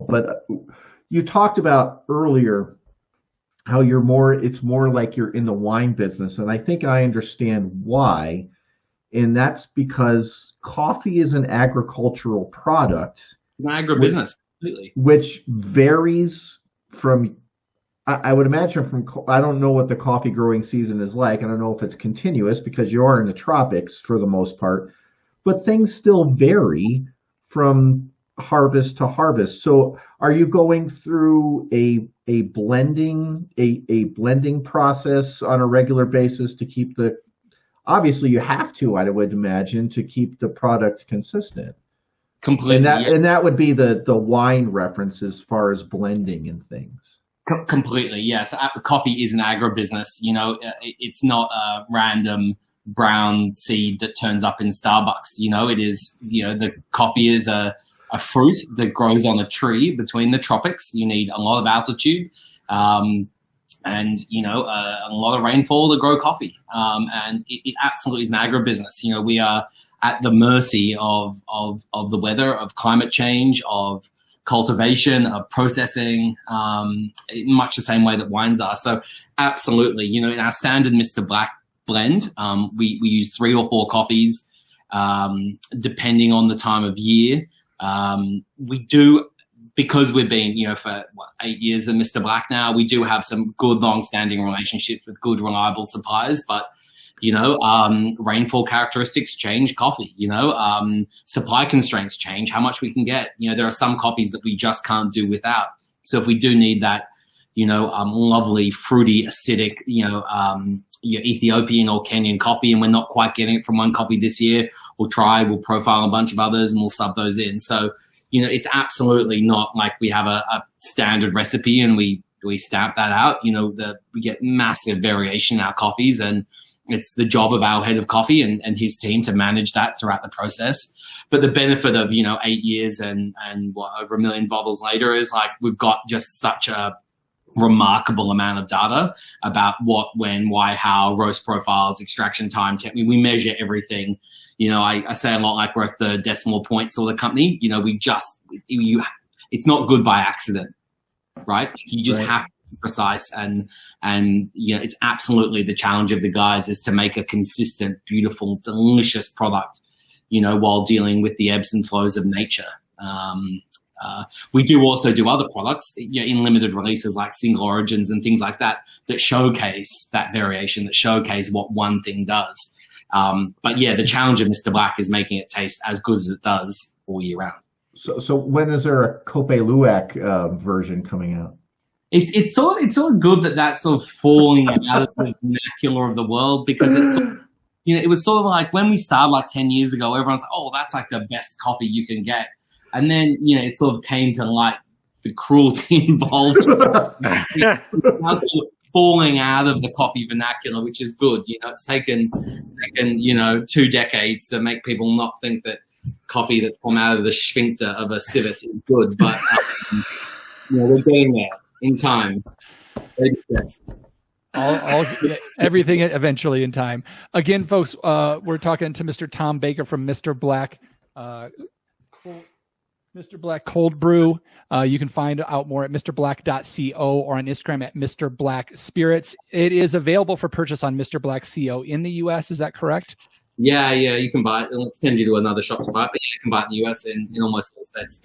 But you talked about earlier how it's more like you're in the wine business. And I think I understand why. And that's because coffee is an agricultural product. It's an agribusiness, completely. Which varies from, I would imagine I don't know what the coffee growing season is like. I don't know if it's continuous because you are in the tropics for the most part, but things still vary from harvest to harvest. So are you going through a blending process on a regular basis to keep obviously you have to, I would imagine, to keep the product consistent? Completely. And that would be the wine reference as far as blending and things. Completely, yes. Coffee is an agribusiness. It's not a random brown seed that turns up in Starbucks. It is, the coffee is a fruit that grows on a tree between the tropics. You need a lot of altitude and, a lot of rainfall to grow coffee. And it absolutely is an agribusiness. We are at the mercy of the weather, of climate change, of cultivation, of processing, much the same way that wines are. So absolutely, in our standard Mr. Black blend, we use 3 or 4 coffees, depending on the time of year. We do, because we've been, for 8 years at Mr. Black now, we do have some good long-standing relationships with good, reliable suppliers, but rainfall characteristics change coffee, supply constraints change how much we can get. There are some coffees that we just can't do without. So if we do need that, lovely, fruity, acidic, Ethiopian or Kenyan coffee, and we're not quite getting it from one coffee this year, we'll profile a bunch of others and we'll sub those in. So, it's absolutely not like we have a standard recipe and we stamp that out. We get massive variation in our coffees, and it's the job of our head of coffee and his team to manage that throughout the process. But the benefit of, 8 years and over 1 million bottles later is like we've got just such a remarkable amount of data about what, when, why, how, roast profiles, extraction time. We measure everything. I say a lot like we're at the decimal points of the company. It's not good by accident, right? You just have to be precise and it's absolutely the challenge of the guys is to make a consistent, beautiful, delicious product, while dealing with the ebbs and flows of nature. We do also do other products, in limited releases like single origins and things like that showcase that variation, that showcase what one thing does. But yeah, the challenge of Mr. Black is making it taste as good as it does all year round. So when is there a Cope Luwak version coming out? It's sort of good that's sort of falling out of the vernacular of the world, because it's it was sort of like when we started like 10 years ago, everyone's like, oh, that's like the best coffee you can get. And then, it sort of came to like the cruelty involved. Now sort of falling out of the coffee vernacular, which is good. It's taken 2 decades to make people not think that coffee that's come out of the sphincter of a civet is good. But, we're getting there in time. Yes. Everything eventually in time. Again, folks, we're talking to Mr. Tom Baker from Mr. Black. Mr. Black Cold Brew. You can find out more at mrblack.co or on Instagram at Mr. Black Spirits. It is available for purchase on Mr. Black CO in the US. Is that correct? Yeah, you can buy it. It'll send you to another shop to buy it, but you can buy it in the US in almost all states.